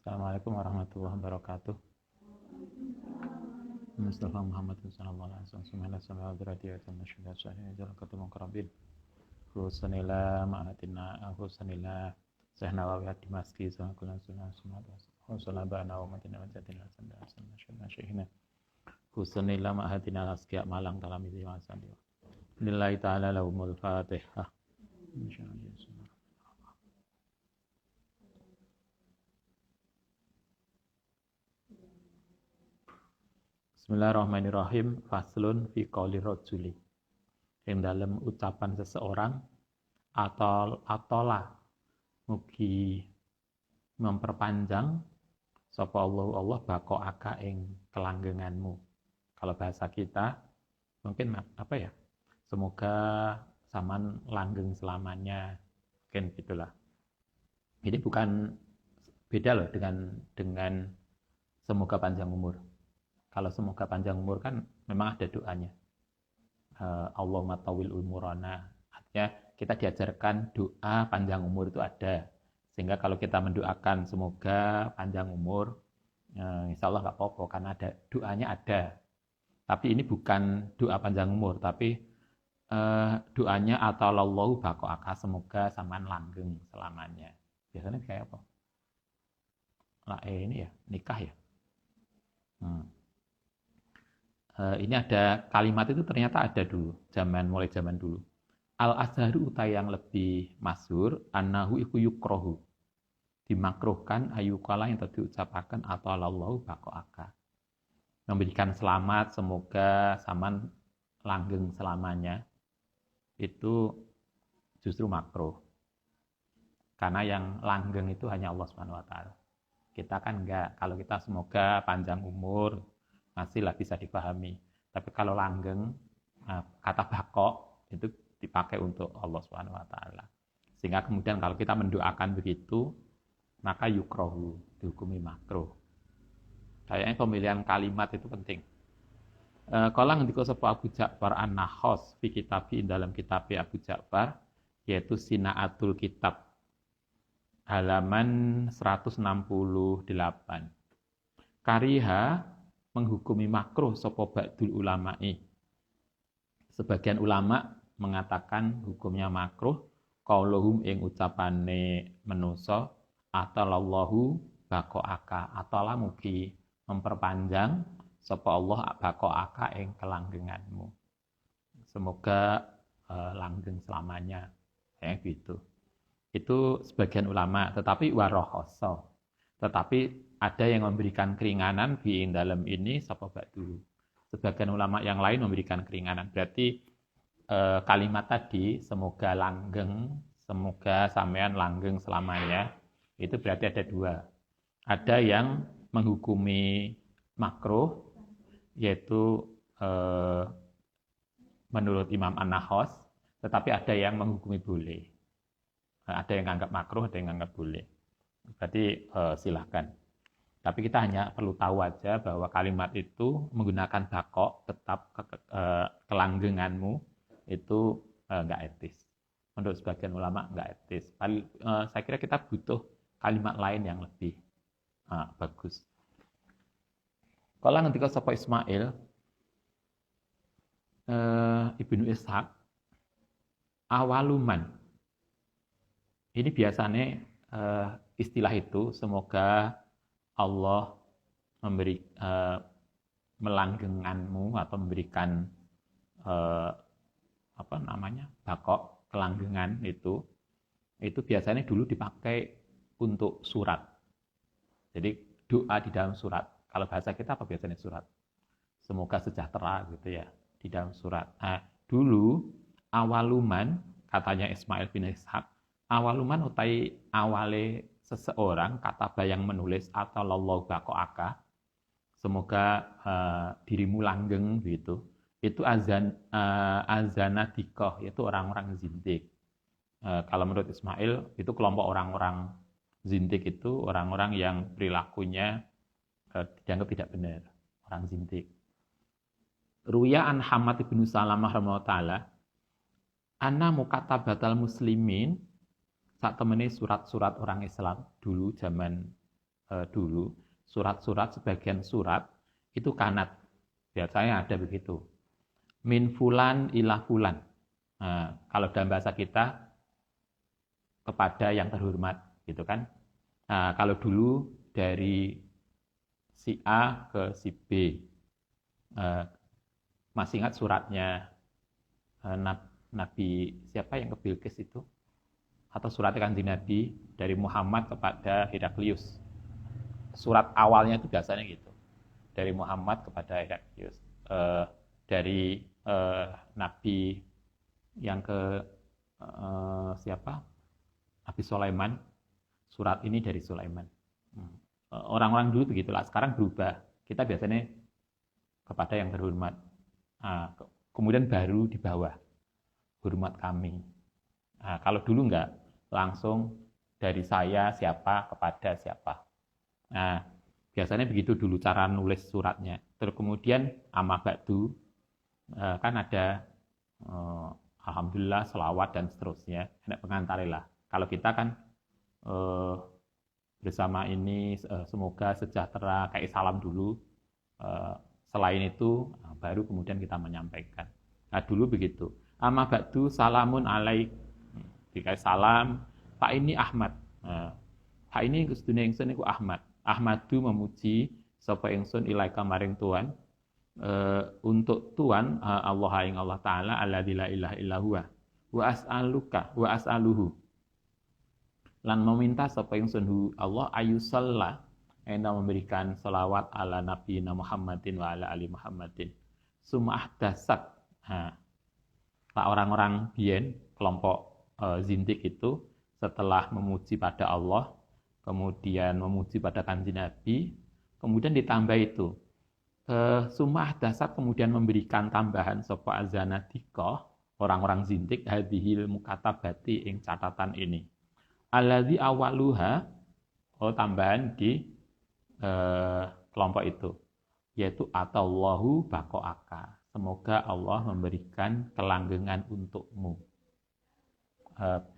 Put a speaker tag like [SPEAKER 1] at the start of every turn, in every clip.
[SPEAKER 1] Assalamualaikum warahmatullahi wabarakatuh. Mustafa Muhammad sallallahu alaihi wasallam sumala sama radiyatan nasyada sahih jalan ketemu kerabin. Husanillah ma'atina husanillah sahna wa bi'ad dimaski sama kulan sunnah sunnah husanillah ba'na wa matina wa jatina sanda nasyada syaihina. Husanillah ma'atina lasqiya malang dalam ini wa sandi. Lillahi ta'ala lahumul fatihah. Insyaallah. Bismillahirrahmanirrahim. Faslun fi qouli rajuli. Yang dalam ucapan seseorang atolah mugi memperpanjang sapa Allah bako aka ing kelanggenganmu. Kalau bahasa kita mungkin apa ya? Semoga saman langgeng selamanya. Mungkin gitulah. Ini bukan beda loh dengan semoga panjang umur. Kalau semoga panjang umur kan memang ada doanya. Allahumma tawil umurana. Artinya kita diajarkan doa panjang umur itu ada. Sehingga kalau kita mendoakan semoga panjang umur, insya Allah nggak apa-apa karena ada doanya ada. Tapi ini bukan doa panjang umur, tapi doanya atau lallahu bakoaka semoga saman langgeng selamanya. Biasanya kayak apa? Ini ya nikah ya. Ini ada kalimat itu ternyata ada dulu, mulai zaman dulu. Al-azharu utai yang lebih masyhur annahu iku yukrohu. Dimakruhkan ayukala yang tadi ucapakan atau Allahu bakoaka. Memberikan selamat semoga saman langgeng selamanya. Itu justru makruh. Karena yang langgeng itu hanya Allah Subhanahu wa taala. Kita kan enggak, kalau kita semoga panjang umur masih lah bisa dipahami. Tapi kalau langgeng, kata bakok itu dipakai untuk Allah Subhanahu wa taala. Sehingga kemudian kalau kita mendoakan begitu, maka yukrohu, dihukumi makruh. Kayaknya pemilihan kalimat itu penting. Kalau ngendika sapa Abu Ja'far An-Nahos fi kitabi dalam kitab Abu Ja'far yaitu Sinaatul Kitab halaman 168. Kariha menghukumi makruh sapa ba'dul ulama'i. Sebagian ulama mengatakan hukumnya makruh qauluhum ing ucapane manusa atallahu bakoaka atalah mugi memperpanjang sapa Allah bakoaka ing kelanggenganmu. Semoga langgeng selamanya. Kayak gitu. Itu sebagian ulama, tetapi warohoso. Tetapi ada yang memberikan keringanan di dalam ini sapa ba'du. Sebagian ulama yang lain memberikan keringanan. Berarti kalimat tadi semoga langgeng, semoga sampean langgeng selamanya, itu berarti ada dua. Ada yang menghukumi makruh yaitu menurut Imam An-Nahos, tetapi ada yang menghukumi boleh. Ada yang anggap makruh, ada yang anggap boleh. Berarti silahkan. Tapi kita hanya perlu tahu aja bahwa kalimat itu menggunakan bakok tetap kelanggenganmu itu nggak etis. Menurut sebagian ulama nggak etis. Saya kira kita butuh kalimat lain yang lebih bagus. Kalau ngendika sapa Ismail Ibnu Ishaq awaluman. Ini biasanya istilah itu semoga Allah memberi melanggenganmu atau memberikan bakok kelanggengan itu biasanya dulu dipakai untuk surat. Jadi doa di dalam surat. Kalau bahasa kita apa biasanya surat? Semoga sejahtera gitu ya di dalam surat. Dulu awaluman katanya Ismail bin Ishaq, awaluman utai awale seseorang kata bayang menulis atau lallahu bakoaka semoga dirimu langgeng gitu itu azanadikoh yaitu orang-orang zindik. Kalau menurut Ismail itu kelompok orang-orang zindik itu orang-orang yang perilakunya dianggap tidak benar, orang zindik. Ruya an Hamad bin Salamah rahimahullah taala anna mukatabatal muslimin saat temene surat-surat orang Islam dulu zaman dulu, surat-surat, sebagian surat itu kanat. Biasanya ada begitu. Min fulan ila fulan. Kalau dalam bahasa kita, kepada yang terhormat, gitu kan. Kalau dulu dari si A ke si B. Masih ingat suratnya Nabi siapa yang ke Bilqis itu? Atau surat Kanjeng Nabi dari Muhammad kepada Heraklius. Surat awalnya itu biasanya gitu. Dari Muhammad kepada Heraklius. Dari Nabi yang ke siapa? Nabi Sulaiman. Surat ini dari Sulaiman. Orang-orang dulu begitulah. Sekarang berubah. Kita biasanya kepada yang terhormat. Kemudian baru di bawah. Hormat kami. Kalau dulu enggak. Langsung dari saya siapa kepada siapa. Biasanya begitu dulu cara nulis suratnya. Terus kemudian amma ba'du, kan ada alhamdulillah, selawat dan seterusnya. Ada pengantarilah. Kalau kita kan bersama ini semoga sejahtera, kayak salam dulu. Selain itu baru kemudian kita menyampaikan. Dulu begitu. Amma ba'du salamun alaik. Jika salam, Pak ini Ahmad. Pak ini sedune ingsun iku Ahmad. Ahmadu memuji sapa ingsun ilaika maring Tuhan. Untuk Tuhan Allah ing Allah taala alladzi la ilaha illa huwa. Wa as'aluka wa as'aluhu. Lan meminta sapa ingsun Allah ayusalla enda memberikan selawat ala Nabi Muhammadin wa ala ali Muhammadin. Sum'ahdasat. Lah orang-orang biyen kelompok zindik itu setelah memuji pada Allah, kemudian memuji pada Kanjeng Nabi, kemudian ditambah itu sumah dasar kemudian memberikan tambahan sapa azanadika orang-orang zindik hadhil mukatabati ing catatan ini. Alladzi awaluha tambahan di kelompok itu yaitu atallahu baqaaka. Semoga Allah memberikan kelanggengan untukmu.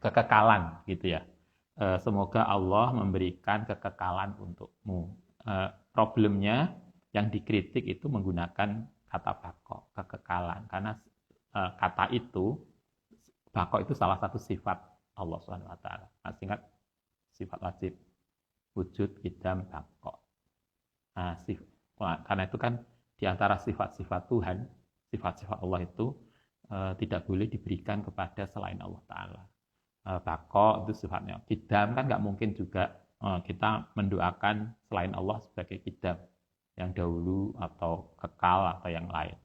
[SPEAKER 1] Kekekalan gitu ya. Semoga Allah memberikan kekekalan untukmu. Problemnya yang dikritik itu menggunakan kata bako, kekekalan. Karena kata itu, bako itu salah satu sifat Allah SWT. Ingat sifat wajib, wujud, qidam, bako. Karena itu kan di antara sifat-sifat Tuhan, sifat-sifat Allah itu tidak boleh diberikan kepada selain Allah Ta'ala. Bako itu sifatnya. Qidam kan nggak mungkin juga kita mendoakan selain Allah sebagai qidam yang dahulu atau kekal atau yang lain.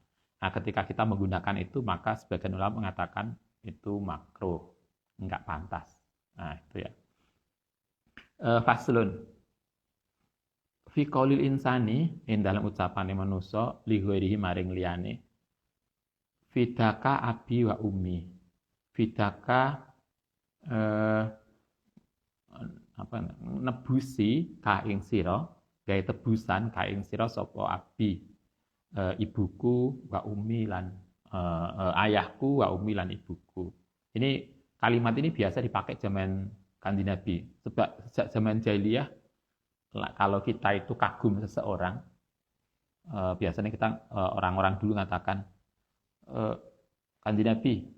[SPEAKER 1] Ketika kita menggunakan itu maka sebagian ulama mengatakan itu makruh, nggak pantas. Itu ya. Faslun fi qaulil insani ing dalam ucapane manusa li ghairihi maring liyane fidaka abi wa ummi. Fidaka nebusi ka ing sira, gawe tebusan ka ing sira sapa abi ibuku wa ummi lan ayahku wa ummi lan ibuku. Ini kalimat ini biasa dipakai zaman Kanjeng Nabi. Sebab sejak zaman jahiliyah kalau kita itu kagum seseorang, biasanya kita orang-orang dulu mengatakan Kanjeng Nabi,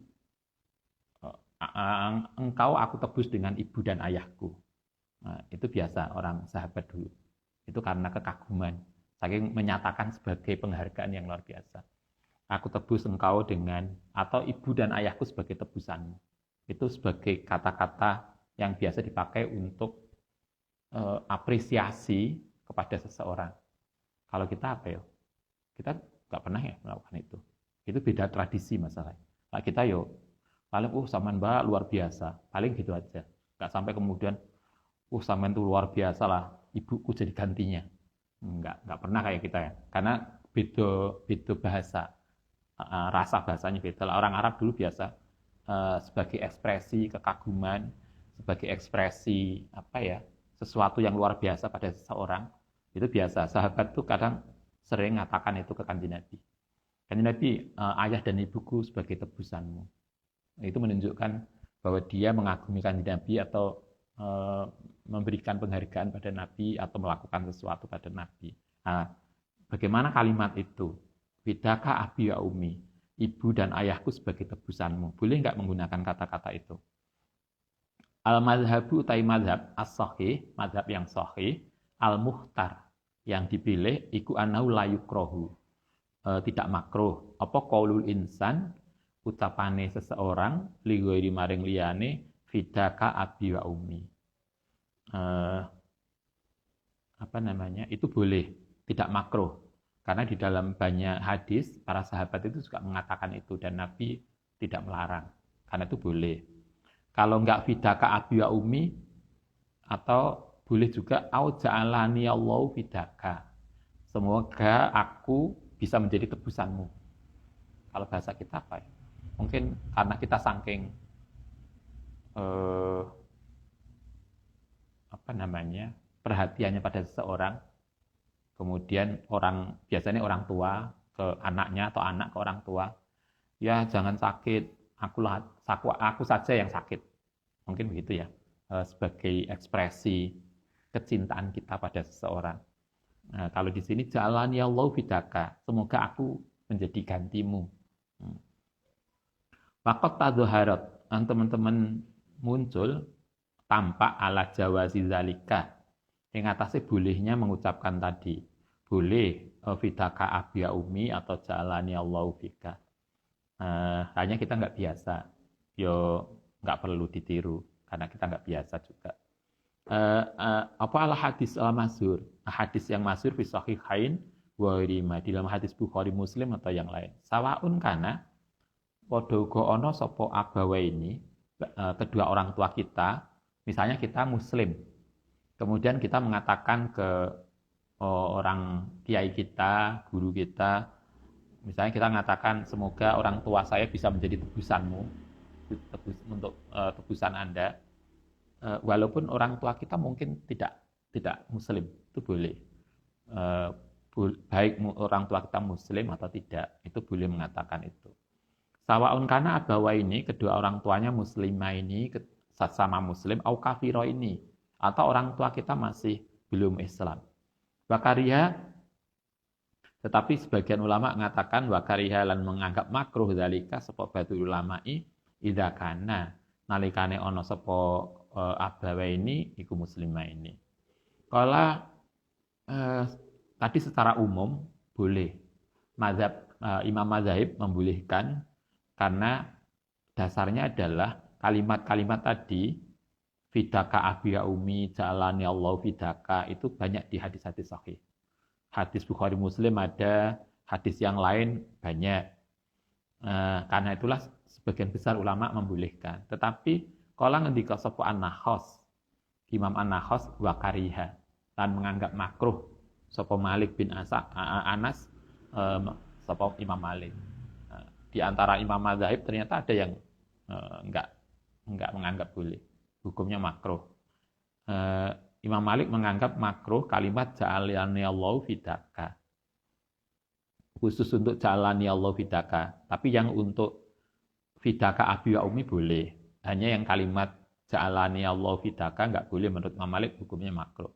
[SPEAKER 1] engkau aku tebus dengan ibu dan ayahku. Itu biasa orang sahabat dulu. Itu karena kekaguman, saking menyatakan sebagai penghargaan yang luar biasa. Aku tebus engkau dengan, atau ibu dan ayahku sebagai tebusanmu. Itu sebagai kata-kata yang biasa dipakai untuk apresiasi kepada seseorang. Kalau kita apa ya? Kita nggak pernah ya melakukan itu. Itu beda tradisi masalahnya. Nah, kita paling sampean Mbak luar biasa, paling gitu aja. Nggak sampai kemudian sampean tuh luar biasa lah, ibuku jadi gantinya. Nggak pernah kayak kita ya. Karena beda bahasa, rasa bahasanya beda. Orang Arab dulu biasa sebagai ekspresi kekaguman, sebagai ekspresi sesuatu yang luar biasa pada seseorang, itu biasa. Sahabat tuh kadang sering mengatakan itu ke Kanjeng Nabi. Kanjeng Nabi, ayah dan ibuku sebagai tebusanmu. Itu menunjukkan bahwa dia mengagumi Kanjeng Nabi atau memberikan penghargaan pada Nabi atau melakukan sesuatu pada Nabi. Nah, bagaimana kalimat itu? Fidaka abi wa umi, ibu dan ayahku sebagai tebusanmu. Boleh nggak menggunakan kata-kata itu? Al-madhabu utai madhab as-sahih, madhab yang sahih, al-muhtar, yang dipilih, iku anau layukrohu, tidak makruh. Apa qaulul insan, ucapane seseorang, lighairi maring liyane, fidaka abi wa umi. Itu boleh, tidak makruh. Karena di dalam banyak hadis, para sahabat itu juga mengatakan itu, dan Nabi tidak melarang. Karena itu boleh. Kalau enggak fidaka abi wa umi, atau boleh juga au ja'alani Allahu fidaka. Semoga aku bisa menjadi tebusanmu. Kalau bahasa kita apa ya? Mungkin karena kita saking perhatiannya pada seseorang, kemudian biasanya orang tua ke anaknya atau anak ke orang tua, ya jangan sakit, aku saja yang sakit. Mungkin begitu ya, sebagai ekspresi kecintaan kita pada seseorang. Nah, kalau di sini jalani Allah fidaka, semoga aku menjadi gantimu. Waqat tadhaharat, teman-teman muncul tampak ala jawazi zalika. Yang atasnya bolehnya mengucapkan tadi. Boleh fidaka abya umi atau jalani Allah fika. Hanya kita nggak biasa. Yo nggak perlu ditiru karena kita nggak biasa juga. Ala hadis al-masyhur, hadis yang masyhur fi sahihain wa ghairihima, di dalam hadis Bukhari Muslim atau yang lain. Sawaun kana padha uga ana sapa abawaini, kedua orang tua kita, misalnya kita muslim. Kemudian kita mengatakan ke orang kiai kita, guru kita, misalnya kita mengatakan semoga orang tua saya bisa menjadi tebusanmu untuk tebusan Anda. Walaupun orang tua kita mungkin tidak muslim, itu boleh. Baik orang tua kita muslim atau tidak, itu boleh mengatakan itu. Sawaun kana abawa ini, kedua orang tuanya muslimah ini, sama muslim, au kafiro ini, atau orang tua kita masih belum Islam. Wakariha, tetapi sebagian ulama mengatakan wakariha lan menganggap makruh zalika sapa batul ulama'i idza kana nalikane ana sapa abawa ini iku muslimah ini. Kalau tadi secara umum boleh. Imam Mazhab membolehkan karena dasarnya adalah kalimat-kalimat tadi fidaka abiya umi jalani Allah fidaka itu banyak di hadis-hadis sahih. Hadis Bukhari Muslim ada, hadis yang lain banyak. Karena itulah sebagian besar ulama membolehkan. Tetapi kalau ngendika sapa An-Nakhos, Imam An-Nakhos wa kariha, dan menganggap makruh sapa Malik bin Anas, sapa Imam Malik. Di antara Imam Mazhab ternyata ada yang enggak menganggap boleh, hukumnya makruh. Imam Malik menganggap makruh kalimat ja'alani Allahu fidaka, khusus untuk ja'alani Allahu fidaka. Tapi yang untuk fidaka abi wa umi boleh. Hanya yang kalimat ja'alani Allah fidaka enggak boleh, menurut Imam Malik hukumnya makruh.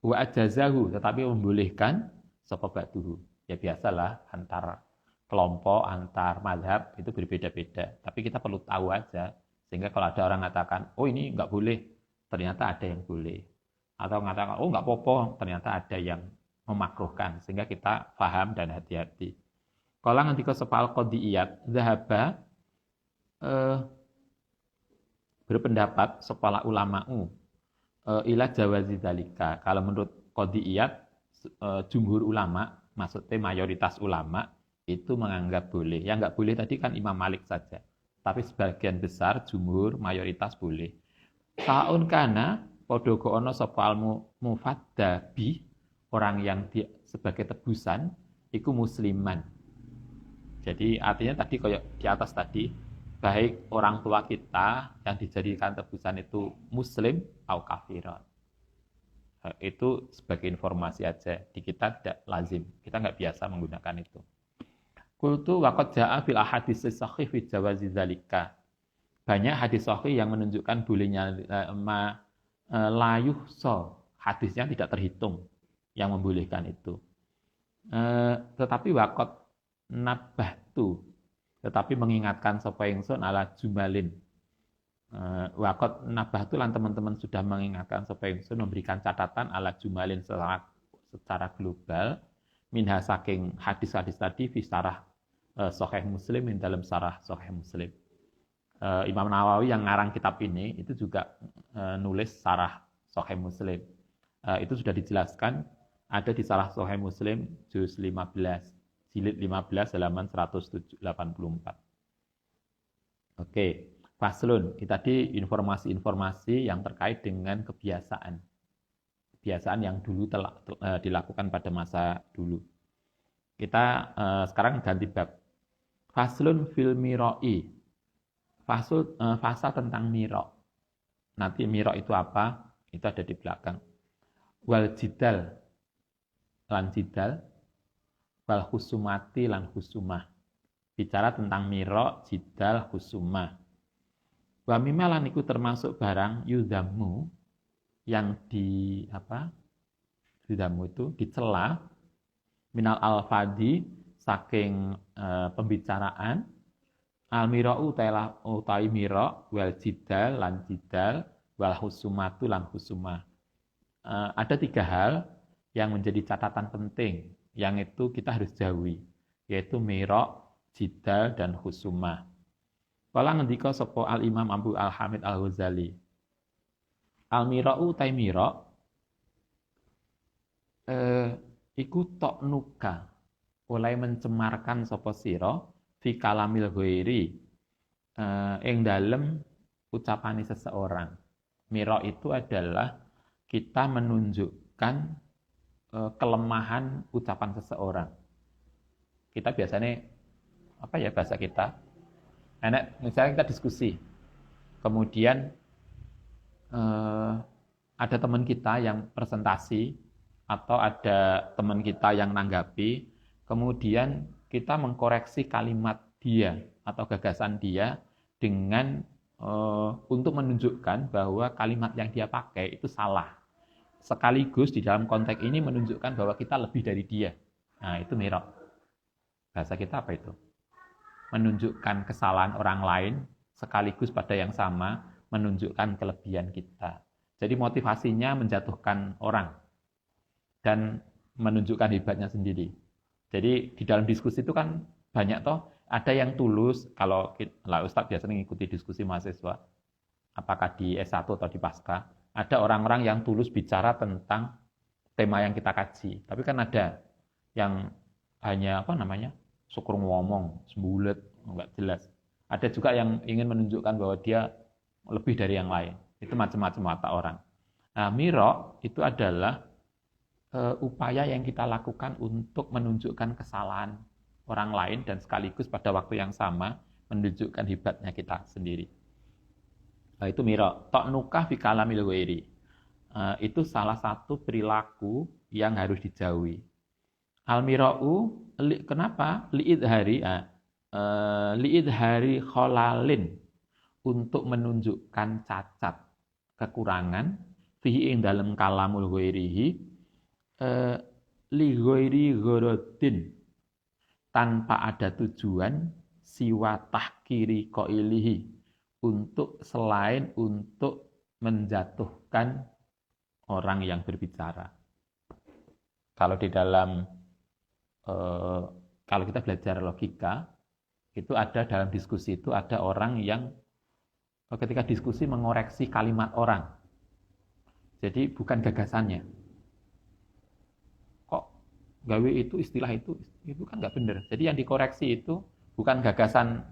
[SPEAKER 1] Wa ajazahu, tetapi membolehkan sapa ba'duhu. Ya biasalah antar kelompok, antar mazhab itu berbeda-beda. Tapi kita perlu tahu aja, sehingga kalau ada orang mengatakan, oh ini enggak boleh, ternyata ada yang boleh. Atau mengatakan, oh enggak apa-apa, ternyata ada yang memakruhkan, sehingga kita paham dan hati-hati. Kalau nanti ke sepal qadiyat zahaba, berpendapat sepala ulama'u ila jawazi dzalika. Kalau menurut qadiyat, jumhur ulama, maksudnya mayoritas ulama itu menganggap boleh. Yang enggak boleh tadi kan Imam Malik saja. Tapi sebagian besar jumhur mayoritas boleh. Saun kana padha ana sapa mufaddabi, orang yang sebagai tebusan iku musliman. Jadi artinya tadi kayak di atas tadi, baik orang tua kita yang dijadikan tebusan itu muslim atau kafiran. Itu sebagai informasi aja. Di kita tidak lazim. Kita nggak biasa menggunakan itu. Qultu waqad jaa fil ahadits sahih fi jawazi dzalika. Banyak hadis sahih yang menunjukkan bolehnya layuh so, hadisnya tidak terhitung yang membolehkan itu. Tetapi wakot nabahtu, tetapi mengingatkan sapa ingsun ala jumalin. Wakot nabahtu lan teman-teman sudah mengingatkan sapa ingsun, memberikan catatan ala jumalin secara global minha saking hadis-hadis tadi fi sarah Sahih Muslim dalam sarah Sahih Muslim. Imam Nawawi yang ngarang kitab ini itu juga nulis sarah Sahih Muslim. Itu sudah dijelaskan ada di sarah Sahih Muslim juz 15 jilid 15 halaman 184. Oke, faslun. Itu tadi informasi-informasi yang terkait dengan kebiasaan yang dulu telah dilakukan pada masa dulu. Kita sekarang ganti bab. Faslun fil miroi. Fasa tentang miro. Nanti miro itu apa? Itu ada di belakang. Wal jidal lan jidal, wal husumati lan husumah. Bicara tentang miro, jidal, husumah. Wa mimma lan iku termasuk barang yudhamu yang yudhamu itu dicela minal alfadi saking pembicaraan al-mira'u utai mira' wal jidal lan jidal wal husumatu lan husumah. Ada 3 hal yang menjadi catatan penting yang itu kita harus jauhi, yaitu mira', jidal dan husumah. Kala ngendika sapa al-Imam Abu Al-Hamid Al-Ghazali. Al-mira'u utai mira' iku toknuka oleh mencemarkan sapa sira fi kalamil ghairi ing dalem ucapane seseorang. Mira itu adalah kita menunjukkan kelemahan ucapan seseorang. Kita biasanya bahasa kita? Misalnya kita diskusi. Kemudian ada teman kita yang presentasi atau ada teman kita yang nanggapi, kemudian kita mengkoreksi kalimat dia atau gagasan dia dengan untuk menunjukkan bahwa kalimat yang dia pakai itu salah. Sekaligus di dalam konteks ini menunjukkan bahwa kita lebih dari dia. Nah, itu mirok. Bahasa kita apa itu? Menunjukkan kesalahan orang lain sekaligus pada yang sama menunjukkan kelebihan kita. Jadi motivasinya menjatuhkan orang dan menunjukkan hebatnya sendiri. Jadi di dalam diskusi itu kan banyak ada yang tulus. Kalau Ustadz biasanya mengikuti diskusi mahasiswa, apakah di S1 atau di Pasca, ada orang-orang yang tulus bicara tentang tema yang kita kaji. Tapi kan ada yang hanya syukur ngomong, sembulet, enggak jelas. Ada juga yang ingin menunjukkan bahwa dia lebih dari yang lain. Itu macam-macam mata orang. Nah, miro itu adalah upaya yang kita lakukan untuk menunjukkan kesalahan orang lain dan sekaligus pada waktu yang sama menunjukkan hebatnya kita sendiri. Itu miro. Ta'nukah fi kalamil ghairi. Itu salah satu perilaku yang harus dijauhi. Al-mira'u, kenapa? Li'idhari kholalin, untuk menunjukkan cacat, kekurangan, fihi ing dalam kalamul ghairihi, li ghairi gharadin, tanpa ada tujuan, siwa tahkiri qailihi, selain untuk menjatuhkan orang yang berbicara. Kalau di dalam kalau kita belajar logika, itu ada dalam diskusi itu ada orang yang ketika diskusi mengoreksi kalimat orang. Jadi bukan gagasannya. Kok gawe itu istilah itu kan nggak benar. Jadi yang dikoreksi itu bukan gagasan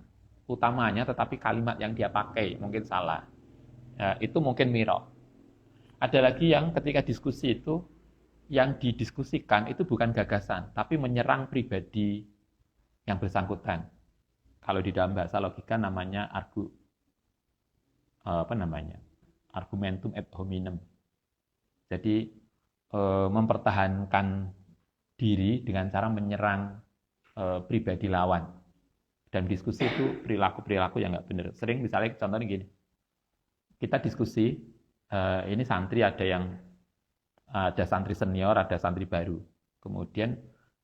[SPEAKER 1] utamanya, tetapi kalimat yang dia pakai mungkin salah. Itu mungkin miro. Ada lagi yang ketika diskusi itu yang didiskusikan itu bukan gagasan, tapi menyerang pribadi yang bersangkutan. Kalau di dalam bahasa logika namanya argumentum ad hominem. Jadi mempertahankan diri dengan cara menyerang pribadi lawan. Dan diskusi itu perilaku-perilaku yang nggak benar. Sering misalnya contohnya gini, kita diskusi, Ini santri ada santri senior, ada santri baru. Kemudian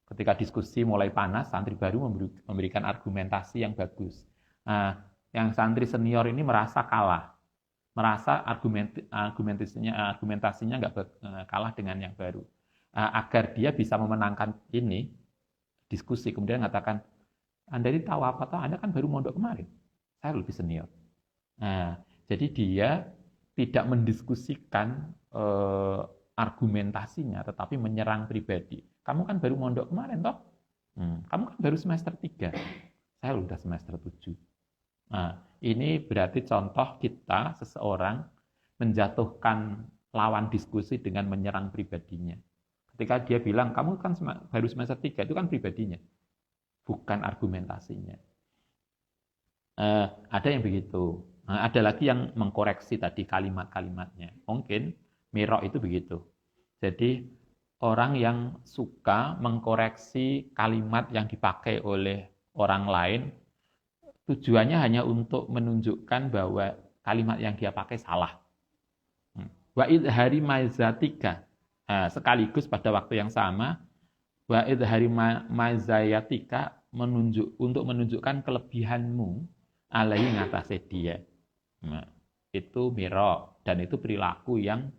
[SPEAKER 1] ketika diskusi mulai panas, santri baru memberikan argumentasi yang bagus. Yang santri senior ini merasa kalah, merasa argumentasinya nggak kalah dengan yang baru. Agar dia bisa memenangkan ini diskusi, kemudian mengatakan, Anda ini tahu apa toh? Anda kan baru mondok kemarin. Saya lebih senior. Jadi dia tidak mendiskusikan argumentasinya, tetapi menyerang pribadi. Kamu kan baru mondok kemarin, toh? Kamu kan baru semester 3. Saya udah semester 7. Ini berarti contoh kita, seseorang menjatuhkan lawan diskusi dengan menyerang pribadinya. Ketika dia bilang, kamu kan baru semester 3, itu kan pribadinya, bukan argumentasinya. Ada yang begitu. Ada lagi yang mengkoreksi tadi kalimat-kalimatnya. Mungkin Mirok itu begitu. Jadi orang yang suka mengkoreksi kalimat yang dipakai oleh orang lain, tujuannya hanya untuk menunjukkan bahwa kalimat yang dia pakai salah. Wa idhari mazatika, sekaligus pada waktu yang sama, wa idhari mazayatika, untuk menunjukkan kelebihanmu alaihi ngatasé dia. Itu Mirok, dan itu perilaku yang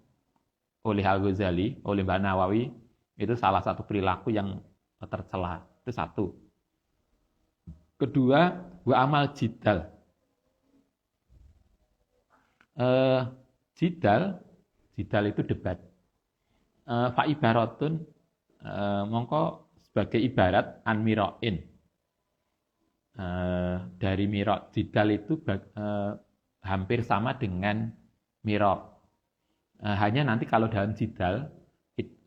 [SPEAKER 1] oleh Al-Ghazali, oleh Mbak Nawawi, itu salah satu perilaku yang tercela. Itu satu. Kedua, wa amal jidal. Jidal itu debat. Fa ibaratun, mongko sebagai ibarat an miroin. Dari mirok, jidal itu hampir sama dengan mirok. Hanya nanti kalau dalam jidal,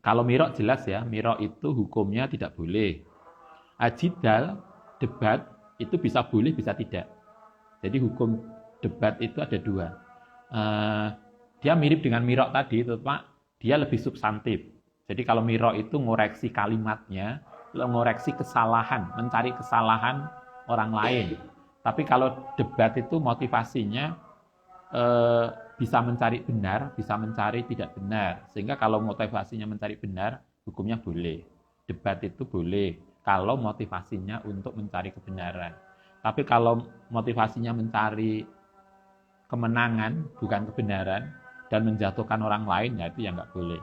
[SPEAKER 1] kalau mirok jelas ya, mirok itu hukumnya tidak boleh. Jidal, debat, itu bisa boleh, bisa tidak. Jadi hukum debat itu ada dua. Dia mirip dengan mirok tadi, Pak, dia lebih substantif. Jadi kalau mirok itu ngoreksi kalimatnya, ngoreksi kesalahan, mencari kesalahan orang lain. Tapi kalau debat itu motivasinya bisa mencari benar, bisa mencari tidak benar. Sehingga kalau motivasinya mencari benar, hukumnya boleh. Debat itu boleh kalau motivasinya untuk mencari kebenaran. Tapi kalau motivasinya mencari kemenangan, bukan kebenaran, dan menjatuhkan orang lain, ya itu yang nggak boleh.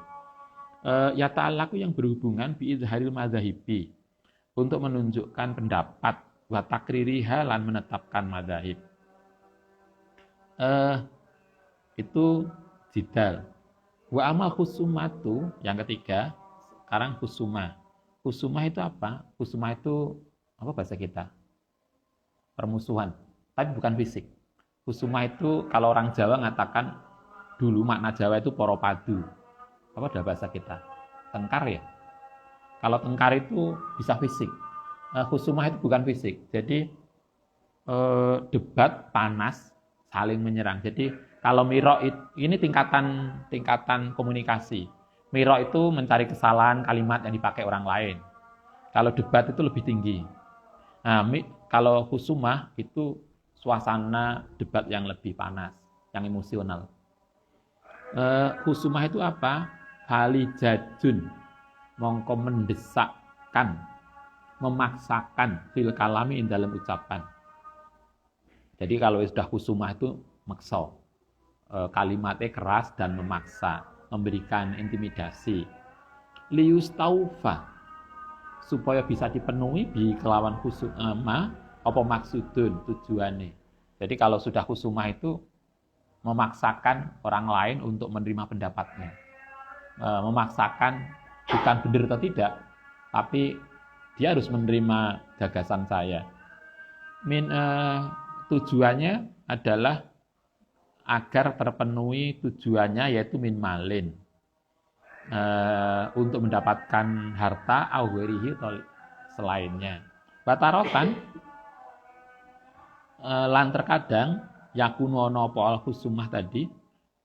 [SPEAKER 1] Ya ta'alaku yang berhubungan bi'izharil madzahibi, untuk menunjukkan pendapat, wa takririha lan menetapkan madzhab. Itu jidal. Wa amal khusumatu, yang ketiga, sekarang khusumah. Khusumah itu apa? Khusumah itu apa bahasa kita? Permusuhan, tapi bukan fisik. Khusumah itu kalau orang Jawa mengatakan, dulu makna Jawa itu poropadu. Apa ada bahasa kita? Tengkar ya? Kalau tengkar itu bisa fisik. Khusumah itu bukan fisik. Jadi debat panas, saling menyerang. Jadi kalau mirok ini tingkatan komunikasi. Mirok itu mencari kesalahan kalimat yang dipakai orang lain. Kalau debat itu lebih tinggi. Kalau khusumah itu suasana debat yang lebih panas, yang emosional. Khusumah itu apa? Halijajun, mongko mendesakkan, memaksakan fil kalami dalam ucapan. Jadi kalau sudah khusumah itu maksa, kalimatnya keras dan memaksa, memberikan intimidasi. Liustaufa, supaya bisa dipenuhi di kelawan khusumah apa maksudun, tujuannya. Jadi kalau sudah khusumah itu memaksakan orang lain untuk menerima pendapatnya, memaksakan bukan benar atau tidak, tapi dia harus menerima gagasan saya. Tujuannya adalah agar terpenuhi tujuannya, yaitu min malin, untuk mendapatkan harta awherihi atau selainnya. Batarotan, lan terkadang yakunu ono poal khusumah tadi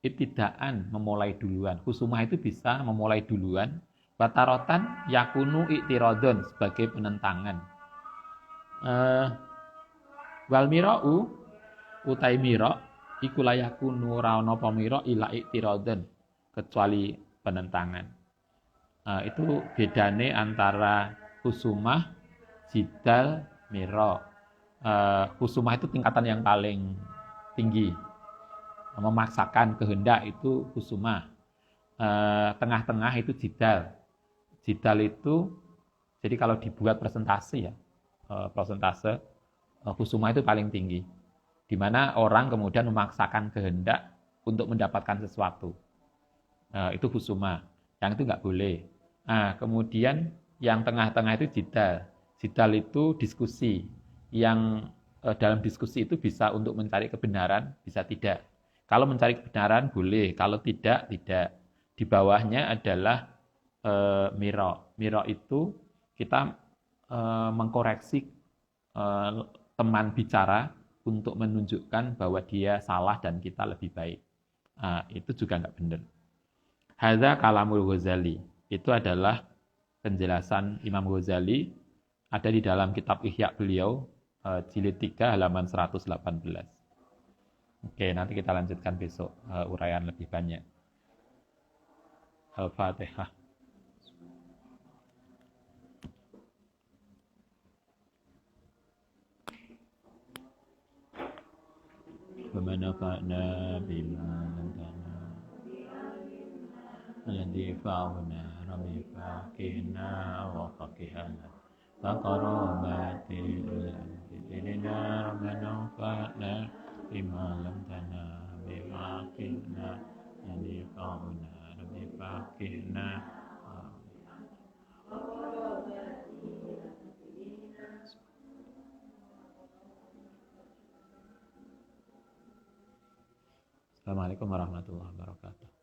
[SPEAKER 1] ibtidaan, memulai duluan. Khusumah itu bisa memulai duluan. Batarotan yakunu iktirodon, sebagai penentangan. Wal mira'u utai mirok iku layaku ora ana pamira ila iktiradan kecuali penentangan. Itu bedane antara husumah, jidal, mira. Husumah itu tingkatan yang paling tinggi. Memaksakan kehendak itu husumah. Tengah-tengah itu jidal. Jidal itu jadi kalau dibuat presentasi ya, persentase husumah itu paling tinggi. Di mana orang kemudian memaksakan kehendak untuk mendapatkan sesuatu. Itu husumah. Yang itu nggak boleh. Kemudian yang tengah-tengah itu jidal. Jidal itu diskusi. Yang dalam diskusi itu bisa untuk mencari kebenaran, bisa tidak. Kalau mencari kebenaran boleh, kalau tidak, tidak. Di bawahnya adalah mira. Mira itu kita mengkoreksi teman bicara untuk menunjukkan bahwa dia salah dan kita lebih baik. Itu juga nggak benar. Hadza kalamul Ghazali. Itu adalah penjelasan Imam Ghazali ada di dalam kitab Ihya beliau jilid 3 halaman 118. Oke, nanti kita lanjutkan besok uraian lebih banyak. Al-Fatihah. وَمَنَفَعْنَا بِمَا لَمْتَنَا الَّذِي فَعُنَا رَمِي فَاكِهْنَا وَفَقِهَنَا فَقَرَوْمَاتِ الْأَنْفِدِنَا رَمَنَا فَعْنَا بِمَا لَمْتَنَا بِمَاكِهْنَا الَّذِي فَعُنَا رَمِي فَاكِهْنَا Assalamualaikum warahmatullahi wabarakatuh.